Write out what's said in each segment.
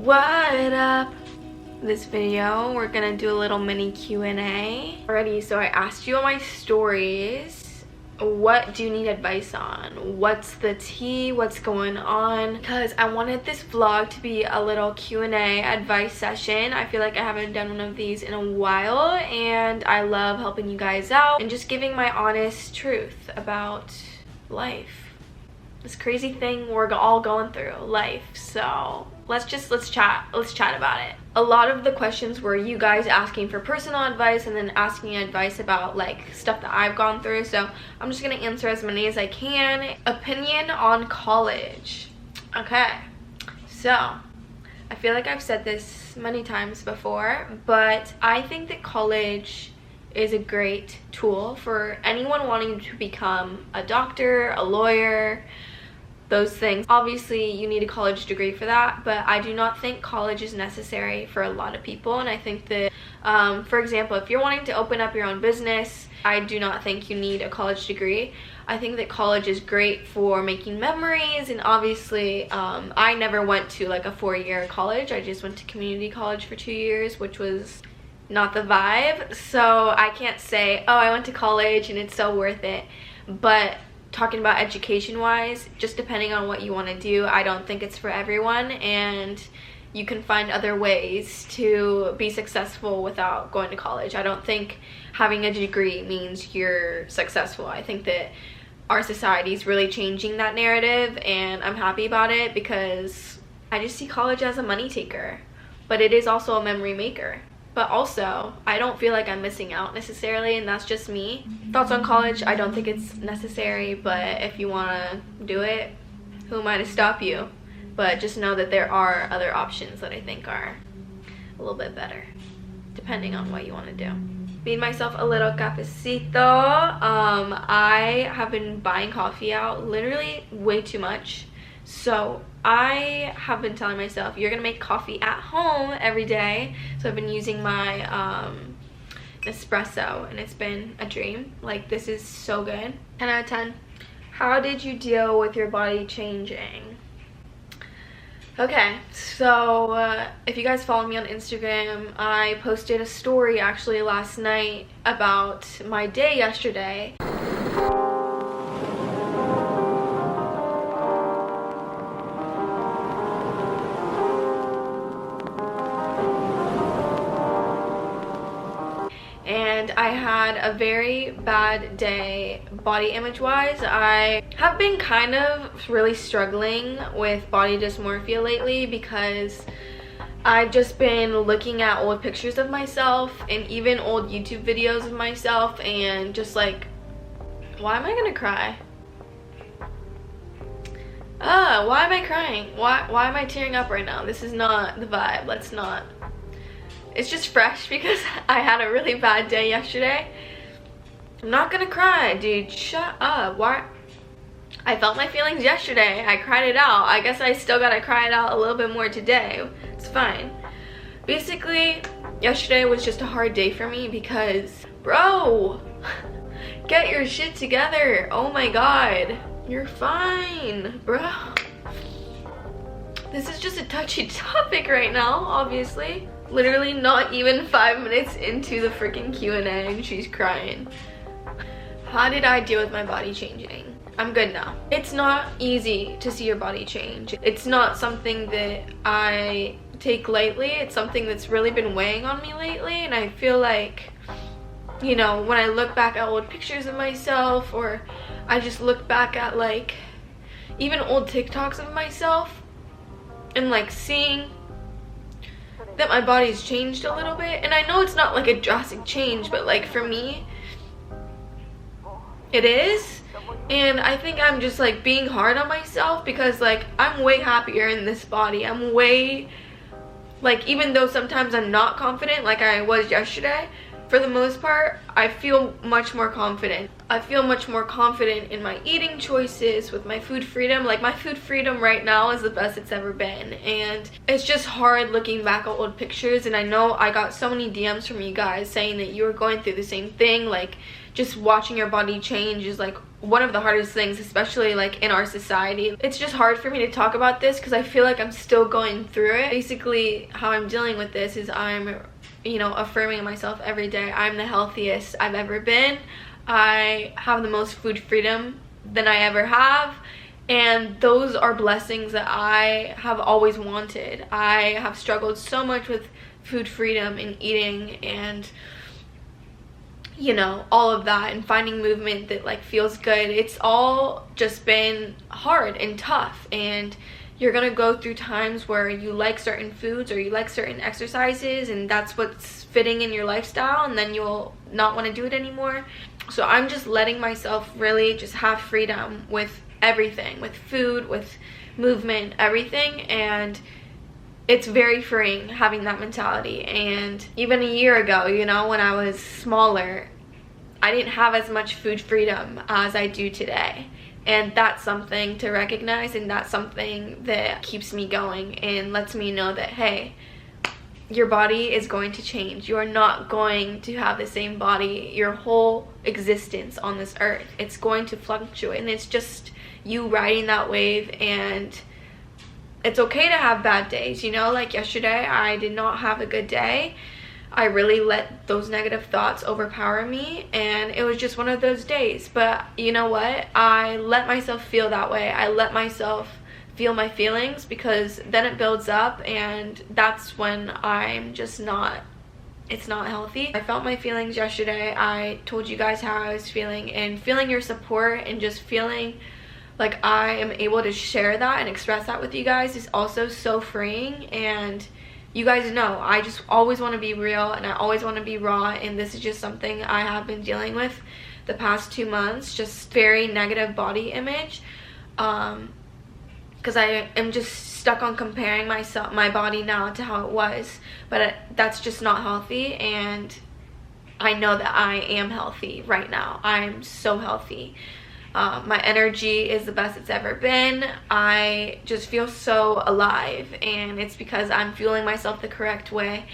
What up? This video we're gonna do a little mini Q&A. Alrighty, so I asked you on my stories, what do you need advice on? What's the tea? What's going on? Because I wanted this vlog to be a little Q&A advice session. I feel like I haven't done one of these in a while, and I love helping you guys out and just giving my honest truth about life. This crazy thing we're all going through, life. So let's chat about it. A lot of the questions were you guys asking for personal advice and then asking advice about like stuff that I've gone through, so I'm just gonna answer as many as I can. Opinion on college. Okay, so I feel like I've said this many times before, but I think that college is a great tool for anyone wanting to become a doctor, a lawyer, those things. Obviously you need a college degree for that, but I do not think college is necessary for a lot of people. And I think that for example, if you're wanting to open up your own business, I do not think you need a college degree. I think that college is great for making memories, and obviously I never went to like a 4-year college. I just went to community college for 2 years, which was not the vibe. So I can't say, oh, I went to college and it's so worth it. But talking about education wise, just depending on what you want to do, I don't think it's for everyone, and you can find other ways to be successful without going to college. I don't think having a degree means you're successful. I think that our society is really changing that narrative, and I'm happy about it because I just see college as a money taker, but it is also a memory maker. But also, I don't feel like I'm missing out necessarily, and that's just me. Thoughts on college, I don't think it's necessary, but if you want to do it, who am I to stop you? But just know that there are other options that I think are a little bit better, depending on what you want to do. Made myself a little cafecito. I have been buying coffee out literally way too much. So I have been telling myself, you're gonna make coffee at home every day. So I've been using my espresso, and it's been a dream. Like, this is so good. 10 out of 10. How did you deal with your body changing? Okay, so if you guys follow me on Instagram, I posted a story actually last night about my day yesterday. And I had a very bad day body image wise. I have been kind of really struggling with body dysmorphia lately because I've just been looking at old pictures of myself and even old YouTube videos of myself, and just like, why am I gonna cry? Why am I crying? Why am I tearing up right now? This is not the vibe. Let's not. It's just fresh because I had a really bad day yesterday. I'm not gonna cry, dude. Shut up. Why? I felt my feelings yesterday. I cried it out. I guess I still gotta cry it out a little bit more today. It's fine. Basically, yesterday was just a hard day for me because, bro, get your shit together. Oh my god. You're fine, bro. This is just a touchy topic right now, obviously. Literally not even 5 minutes into the freaking Q&A and she's crying. How did I deal with my body changing? I'm good now. It's not easy to see your body change. It's not something that I take lightly. It's something that's really been weighing on me lately, and I feel like, you know, when I look back at old pictures of myself, or I just look back at like even old TikToks of myself, and like seeing that my body's changed a little bit, and I know it's not like a drastic change, but like for me it is, and I think I'm just like being hard on myself because like I'm way happier in this body. I'm way, like, even though sometimes I'm not confident like I was yesterday, for the most part I feel much more confident. I feel much more confident in my eating choices, with my food freedom. Like, my food freedom right now is the best it's ever been, and it's just hard looking back at old pictures. And I know I got so many DMs from you guys saying that you were going through the same thing, like just watching your body change is like one of the hardest things, especially like in our society. It's just hard for me to talk about this because I feel like I'm still going through it. Basically, how I'm dealing with this is I'm, you know, affirming myself every day. I'm the healthiest I've ever been. I have the most food freedom than I ever have. And those are blessings that I have always wanted. I have struggled so much with food freedom and eating and, you know, all of that, and finding movement that like feels good. It's all just been hard and tough, and you're gonna go through times where you like certain foods or you like certain exercises and that's what's fitting in your lifestyle, and then you'll not want to do it anymore. So I'm just letting myself really just have freedom with everything, with food, with movement, everything, and it's very freeing having that mentality. And even a year ago, you know, when I was smaller, I didn't have as much food freedom as I do today, and that's something to recognize, and that's something that keeps me going and lets me know that, hey, your body is going to change. You are not going to have the same body your whole existence on this earth. It's going to fluctuate, and it's just you riding that wave. And it's okay to have bad days, you know, like yesterday I did not have a good day. I really let those negative thoughts overpower me, and it was just one of those days. But you know what, I let myself feel that way. I let myself feel my feelings, because then it builds up, and that's when I'm just not, it's not healthy. I felt my feelings yesterday. I told you guys how I was feeling, and feeling your support and just feeling like I am able to share that and express that with you guys is also so freeing. And you guys know I just always want to be real, and I always want to be raw, and this is just something I have been dealing with the past 2 months, just very negative body image, because I am just stuck on comparing my body now to how it was, but that's just not healthy. And I know that I am healthy right now. I'm so healthy. My energy is the best it's ever been. I just feel so alive, and it's because I'm fueling myself the correct way.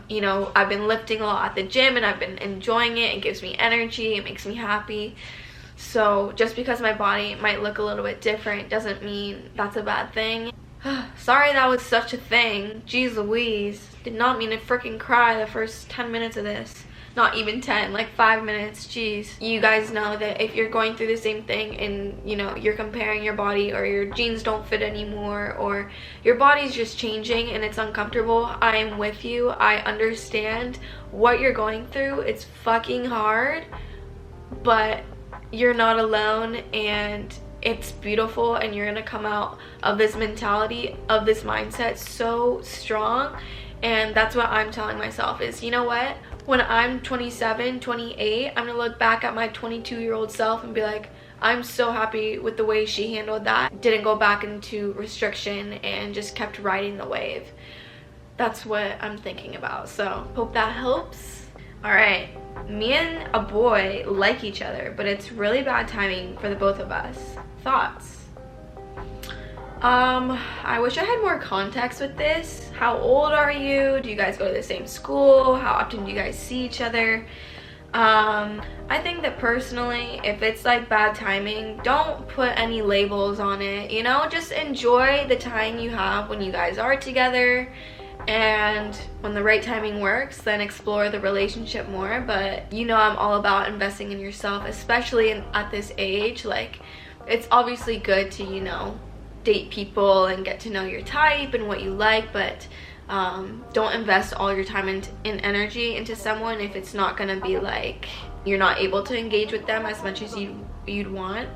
You know, I've been lifting a lot at the gym, and I've been enjoying it. It gives me energy. It makes me happy. So just because my body might look a little bit different doesn't mean that's a bad thing. Sorry that was such a thing. Jeez Louise. Did not mean to freaking cry the first 10 minutes of this. Not even 10, like 5 minutes. Jeez. You guys know that if you're going through the same thing, and you know, you're comparing your body, or your jeans don't fit anymore, or your body's just changing and it's uncomfortable, I am with you. I understand what you're going through. It's fucking hard, but you're not alone, and it's beautiful, and you're gonna come out of this mentality, of this mindset, so strong. And that's what I'm telling myself is, you know what, when I'm 27, 28, I'm gonna look back at my 22-year-old self and be like, I'm so happy with the way she handled that. Didn't go back into restriction and just kept riding the wave. That's what I'm thinking about. So hope that helps. All right, me and a boy like each other, but it's really bad timing for the both of us. Thoughts? I wish I had more context with this. How old are you? Do you guys go to the same school? How often do you guys see each other? I think that personally, if it's like bad timing, don't put any labels on it, you know? Just enjoy the time you have when you guys are together, and when the right timing works, then explore the relationship more. But you know, I'm all about investing in yourself, especially at this age. Like, it's obviously good to, you know, date people and get to know your type and what you like, but don't invest all your time and energy into someone if it's not gonna be like you're not able to engage with them as much as you'd want.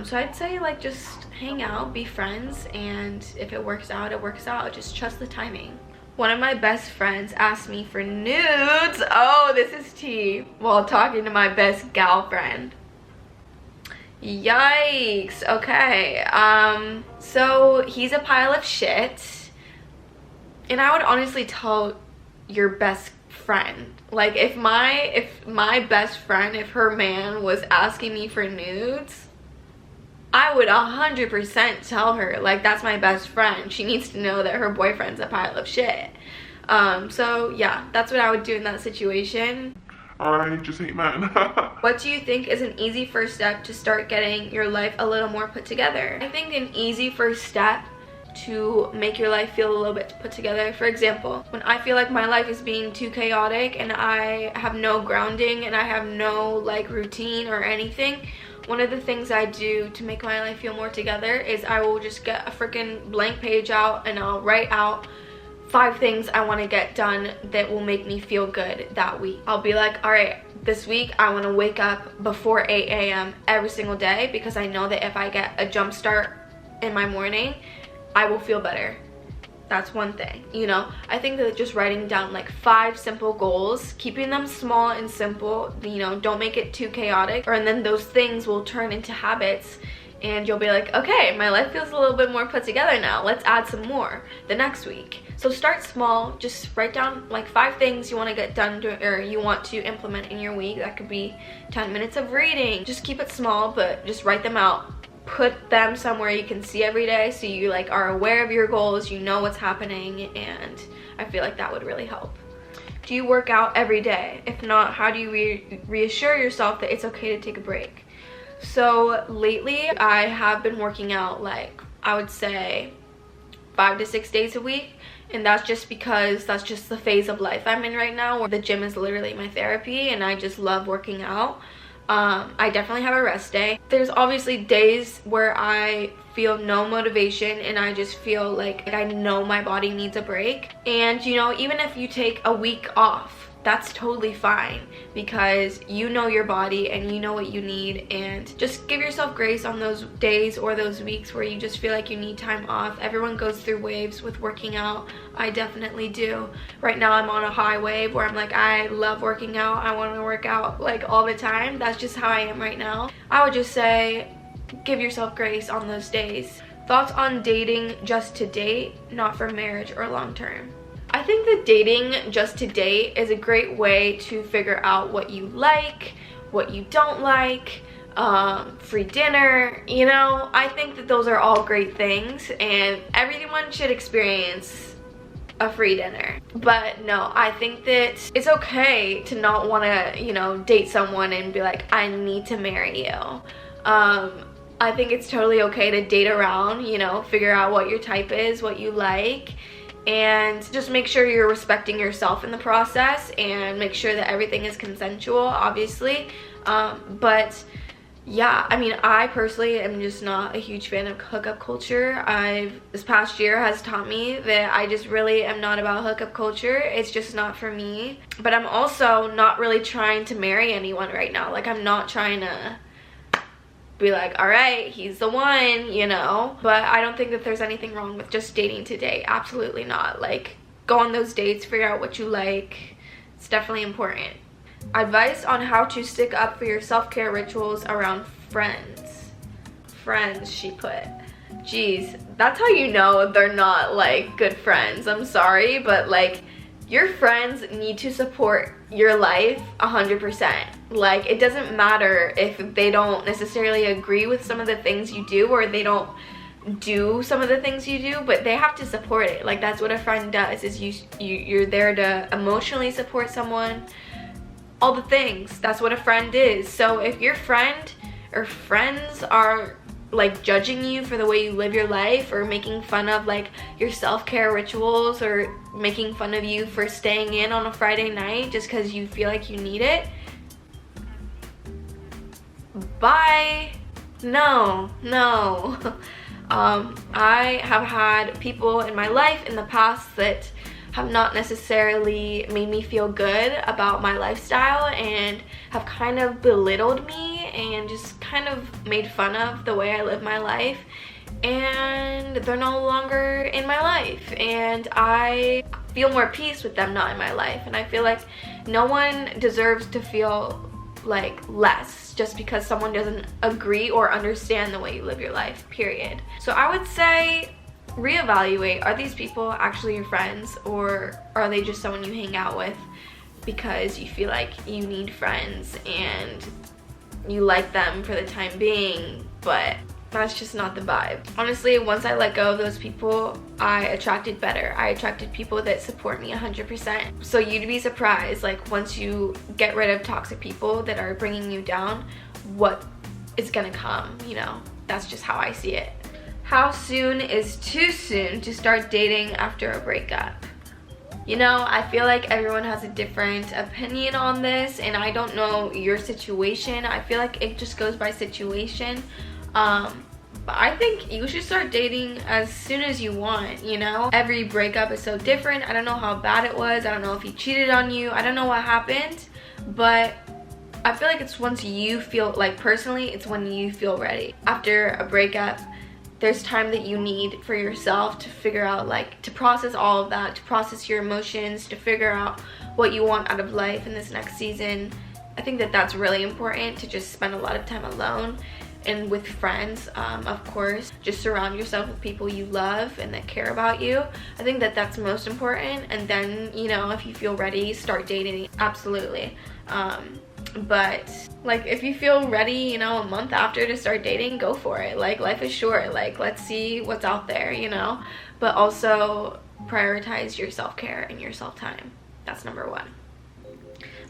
So I'd say, like, just hang out, be friends, and if it works out, it works out. Just trust the timing. One of my best friends asked me for nudes. Oh, this is tea. While talking to my best gal friend. Yikes. Okay. So he's a pile of shit, and I would honestly tell your best friend, like, if my best friend, if her man was asking me for nudes, I would 100% tell her, like, that's my best friend. She needs to know that her boyfriend's a pile of shit. So yeah, that's what I would do in that situation. I just hate men. What do you think is an easy first step to start getting your life a little more put together? I think an easy first step to make your life feel a little bit put together. For example, when I feel like my life is being too chaotic and I have no grounding and I have no like routine or anything, one of the things I do to make my life feel more together is I will just get a freaking blank page out and I'll write out 5 things I want to get done that will make me feel good that week. I'll be like, all right, this week I want to wake up before 8 a.m. every single day, because I know that if I get a jump start in my morning, I will feel better. That's one thing, you know. I think that just writing down like 5 simple goals, keeping them small and simple, you know, don't make it too chaotic, and then those things will turn into habits and you'll be like, okay, my life feels a little bit more put together now, let's add some more the next week. So start small, just write down like 5 things you want to get done or you want to implement in your week. That could be 10 minutes of reading. Just keep it small, but just write them out. Put them somewhere you can see every day so you like are aware of your goals, you know what's happening, and I feel like that would really help. Do you work out every day? If not, how do you reassure yourself that it's okay to take a break? So lately I have been working out like, I would say 5 to 6 days a week, and that's just because that's just the phase of life I'm in right now, where the gym is literally my therapy and I just love working out. I definitely have a rest day. There's obviously days where I feel no motivation and I just feel like I know my body needs a break. And you know, even if you take a week off, that's totally fine, because you know your body and you know what you need, and just give yourself grace on those days or those weeks where you just feel like you need time off. Everyone goes through waves with working out. I definitely do. Right now I'm on a high wave where I'm like, I love working out. I want to work out like all the time. That's just how I am right now. I would just say give yourself grace on those days. Thoughts on dating just to date, not for marriage or long term? I think that dating just to date is a great way to figure out what you like, what you don't like, free dinner, you know. I think that those are all great things and everyone should experience a free dinner. But no, I think that it's okay to not want to, you know, date someone and be like, I need to marry you. I think it's totally okay to date around, you know, figure out what your type is, what you like, and just make sure you're respecting yourself in the process and make sure that everything is consensual, obviously. But yeah, I mean, I personally am just not a huge fan of hookup culture. This past year has taught me that I just really am not about hookup culture. It's just not for me. But I'm also not really trying to marry anyone right now. Like, I'm not trying to be like, all right, he's the one, you know. But I don't think that there's anything wrong with just dating to date. Absolutely not. Like, go on those dates, figure out what you like. It's definitely important. Advice on how to stick up for your self-care rituals around friends. Friends, she put. Jeez, that's how you know they're not like good friends. I'm sorry, but like, your friends need to support your life 100%. Like, it doesn't matter if they don't necessarily agree with some of the things you do, or they don't do some of the things you do, but they have to support it. Like, that's what a friend does, is you're there to emotionally support someone, all the things. That's what a friend is. So if your friend or friends are like judging you for the way you live your life, or making fun of like your self-care rituals, or making fun of you for staying in on a Friday night just because you feel like you need it, bye. No. I have had people in my life in the past that have not necessarily made me feel good about my lifestyle and have kind of belittled me and just kind of made fun of the way I live my life, and they're no longer in my life, and I feel more peace with them not in my life. And I feel like no one deserves to feel like less just because someone doesn't agree or understand the way you live your life, period. So I would say reevaluate, are these people actually your friends, or are they just someone you hang out with because you feel like you need friends and you like them for the time being, but that's just not the vibe. Honestly, once I let go of those people, I attracted better. I attracted people that support me 100%. So you'd be surprised, like once you get rid of toxic people that are bringing you down, what is gonna come, you know? That's just how I see it. How soon is too soon to start dating after a breakup? You know, I feel like everyone has a different opinion on this, and I don't know your situation. I feel like it just goes by situation. But I think you should start dating as soon as you want, you know? Every breakup is so different. I don't know how bad it was. I don't know if he cheated on you. I don't know what happened, but I feel like it's once you feel, like personally, it's when you feel ready. After a breakup, there's time that you need for yourself to figure out, like, to process all of that, to process your emotions, to figure out what you want out of life in this next season. I think that that's really important, to just spend a lot of time alone and with friends, of course. Just surround yourself with people you love and that care about you. I think that that's most important. And then, you know, if you feel ready, start dating. Absolutely. But like if you feel ready, you know, a month after to start dating, go for it. Like, life is short. Like, let's see what's out there, you know. But also prioritize your self-care and your self-time. That's number one.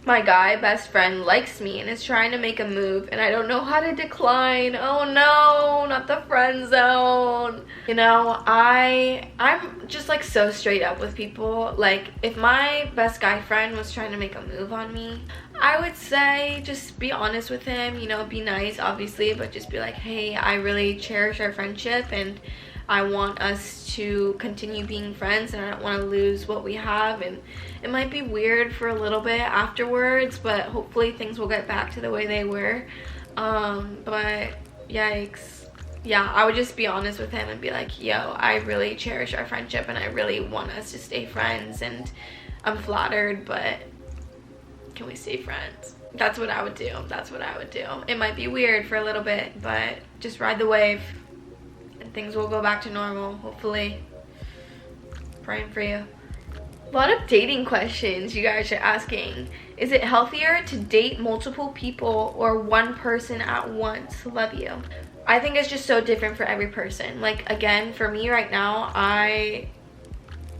My guy best friend likes me and is trying to make a move, and I don't know how to decline. Oh no, not the friend zone. You know, I'm just like so straight up with people. Like, if my best guy friend was trying to make a move on me, I would say just be honest with him, you know, be nice obviously, but just be like, hey, I really cherish our friendship and I want us to continue being friends, and I don't want to lose what we have. And it might be weird for a little bit afterwards, but hopefully things will get back to the way they were. But yikes. Yeah, I would just be honest with him and be like, yo, I really cherish our friendship and I really want us to stay friends, and I'm flattered, but can we stay friends? That's what I would do. That's what I would do. It might be weird for a little bit, but just ride the wave. Things will go back to normal, hopefully. Praying for you. A lot of dating questions you guys are asking. Is it healthier to date multiple people or one person at once? Love you. I think it's just so different for every person. Like, again, for me right now, I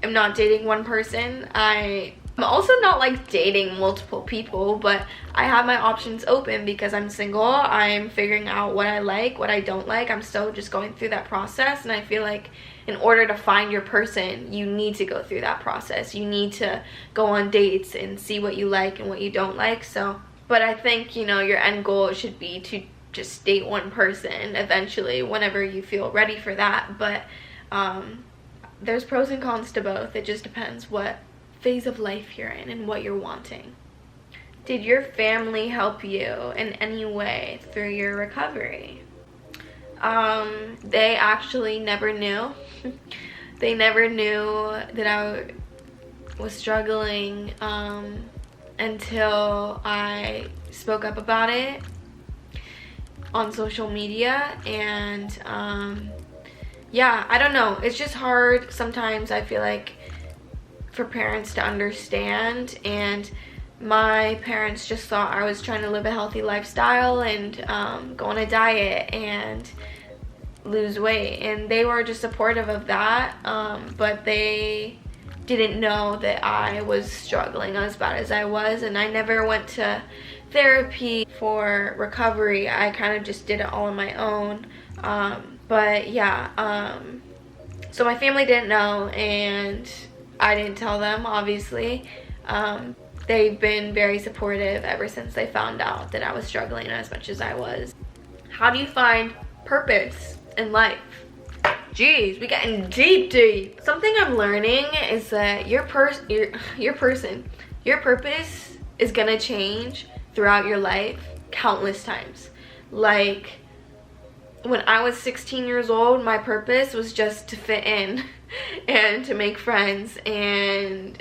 am not dating one person. I'm also not like dating multiple people, but I have my options open because I'm single. I'm figuring out what I like, what I don't like. I'm still just going through that process, and I feel like in order to find your person, you need to go through that process. You need to go on dates and see what you like and what you don't like. So, but I think, you know, your end goal should be to just date one person eventually whenever you feel ready for that. But there's pros and cons to both. It just depends what phase of life you're in and what you're wanting. Did your family help you in any way through your recovery? They actually never knew. They never knew that I was struggling until I spoke up about it on social media. And yeah, I don't know, it's just hard sometimes, I feel like, for parents to understand. And my parents just thought I was trying to live a healthy lifestyle and go on a diet and lose weight, and they were just supportive of that, but they didn't know that I was struggling as bad as I was. And I never went to therapy for recovery. I kind of just did it all on my own. But yeah, so my family didn't know, and I didn't tell them, obviously. They've been very supportive ever since they found out that I was struggling as much as I was. How do you find purpose in life? Jeez, we getting deep. Something I'm learning is that your purpose is gonna change throughout your life countless times. Like, when I was 16 years old, my purpose was just to fit in and to make friends and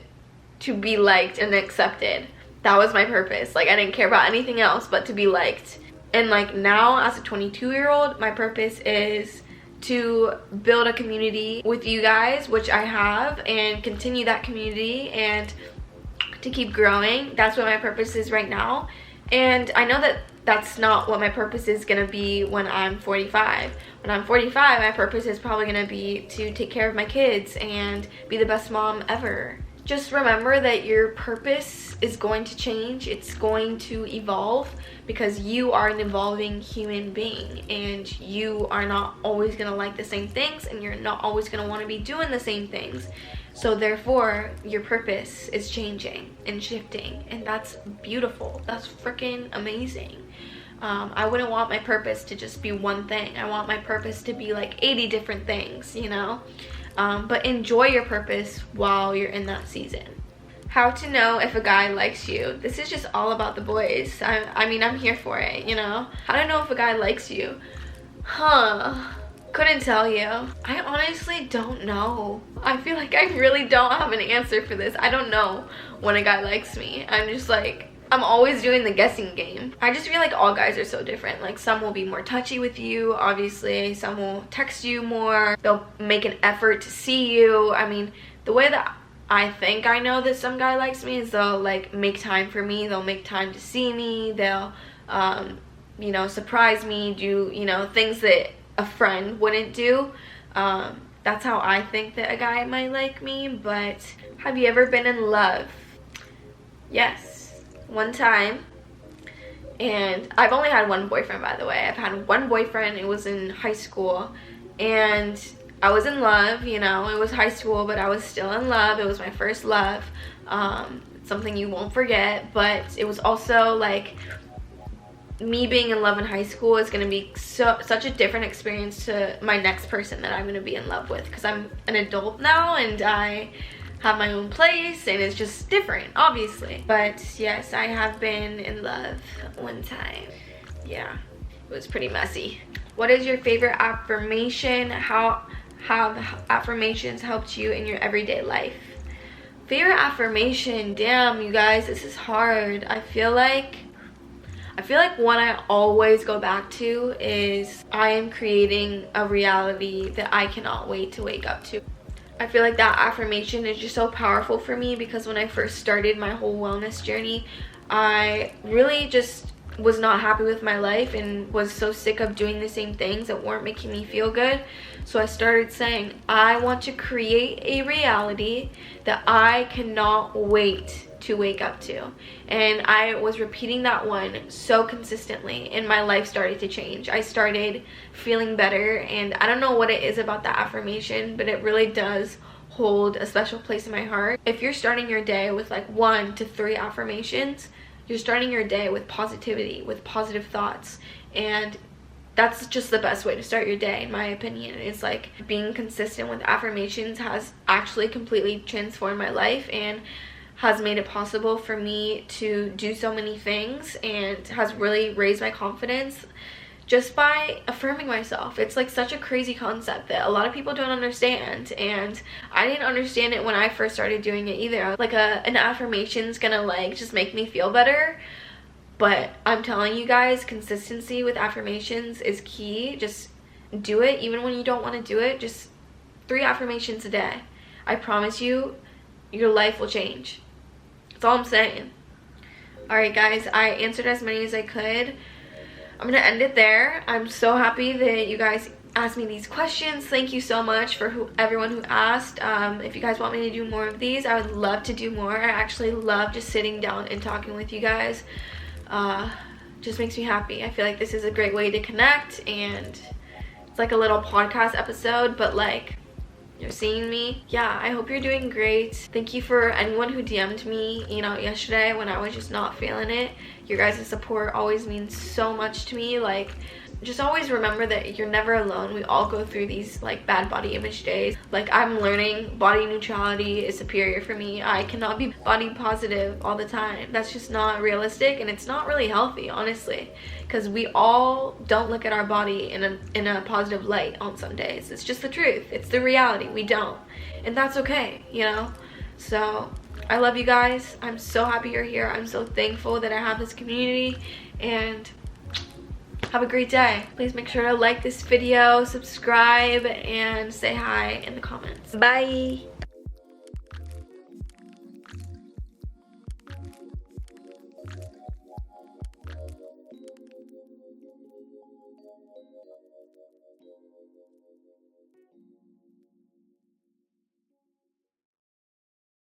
to be liked and accepted. That was my purpose. Like, I didn't care about anything else but to be liked. And like now, as a 22-year-old, my purpose is to build a community with you guys, which I have, and continue that community and to keep growing. That's what my purpose is right now. And I know that that's not what my purpose is gonna be when I'm 45. When I'm 45, my purpose is probably gonna be to take care of my kids and be the best mom ever. Just remember that your purpose is going to change. It's going to evolve because you are an evolving human being, and you are not always gonna like the same things, and you're not always gonna want to be doing the same things. So therefore, your purpose is changing and shifting, and that's beautiful. That's freaking amazing. I wouldn't want my purpose to just be one thing. I want my purpose to be like 80 different things, you know? But enjoy your purpose while you're in that season. How to know if a guy likes you. This is just all about the boys. I mean, I'm here for it, you know? How to know if a guy likes you? Couldn't tell you. I honestly don't know. I feel like I really don't have an answer for this. I don't know when a guy likes me. I'm just like, I'm always doing the guessing game. I just feel like all guys are so different. Like, some will be more touchy with you, obviously. Some will text you more. They'll make an effort to see you. I mean, the way that I think I know that some guy likes me is they'll like make time for me. They'll make time to see me. They'll, you know, surprise me, do, you know, things that a friend wouldn't do. That's how I think that a guy might like me. But have you ever been in love? Yes. One time. And I've only had one boyfriend, by the way. I've had one boyfriend. It was in high school, and I was in love, you know. It was high school, but I was still in love. It was my first love. Something you won't forget. But it was also like, me being in love in high school is going to be such a different experience to my next person that I'm going to be in love with, because I'm an adult now and I have my own place, and it's just different, obviously. But yes, I have been in love one time. Yeah, it was pretty messy. What is your favorite affirmation? How have affirmations helped you in your everyday life? Favorite affirmation? Damn, you guys, this is hard. I feel like one I always go back to is, I am creating a reality that I cannot wait to wake up to. I feel like that affirmation is just so powerful for me, because when I first started my whole wellness journey, I really just was not happy with my life and was so sick of doing the same things that weren't making me feel good. So I started saying, I want to create a reality that I cannot wait to wake up to. And I was repeating that one so consistently, and my life started to change. I started feeling better, and I don't know what it is about that affirmation, but it really does hold a special place in my heart. If you're starting your day with like 1 to 3 affirmations, you're starting your day with positivity, with positive thoughts, and that's just the best way to start your day, in my opinion. It's like, being consistent with affirmations has actually completely transformed my life and has made it possible for me to do so many things, and has really raised my confidence just by affirming myself. It's like such a crazy concept that a lot of people don't understand, and I didn't understand it when I first started doing it either. Like, an affirmation's gonna like just make me feel better, but I'm telling you guys, consistency with affirmations is key. Just do it even when you don't want to do it. Just 3 affirmations a day. I promise you, your life will change. That's all I'm saying. Alright guys, I answered as many as I could. I'm gonna end it there. I'm so happy that you guys asked me these questions. Thank you so much for everyone who asked. If you guys want me to do more of these, I would love to do more. I actually love just sitting down and talking with you guys. Just makes me happy. I feel like this is a great way to connect, and it's like a little podcast episode, but like, you're seeing me. Yeah, I hope you're doing great. Thank you for anyone who DM'd me, you know, yesterday when I was just not feeling it. Your guys' support always means so much to me. Like, just always remember that you're never alone. We all go through these like bad body image days. Like, I'm learning body neutrality is superior for me. I cannot be body positive all the time. That's just not realistic, and it's not really healthy, honestly, because we all don't look at our body in a positive light on some days. It's just the truth. It's the reality. We don't, and that's okay, you know. So I love you guys. I'm so happy you're here. I'm so thankful that I have this community, and have a great day. Please make sure to like this video, subscribe, and say hi in the comments. Bye.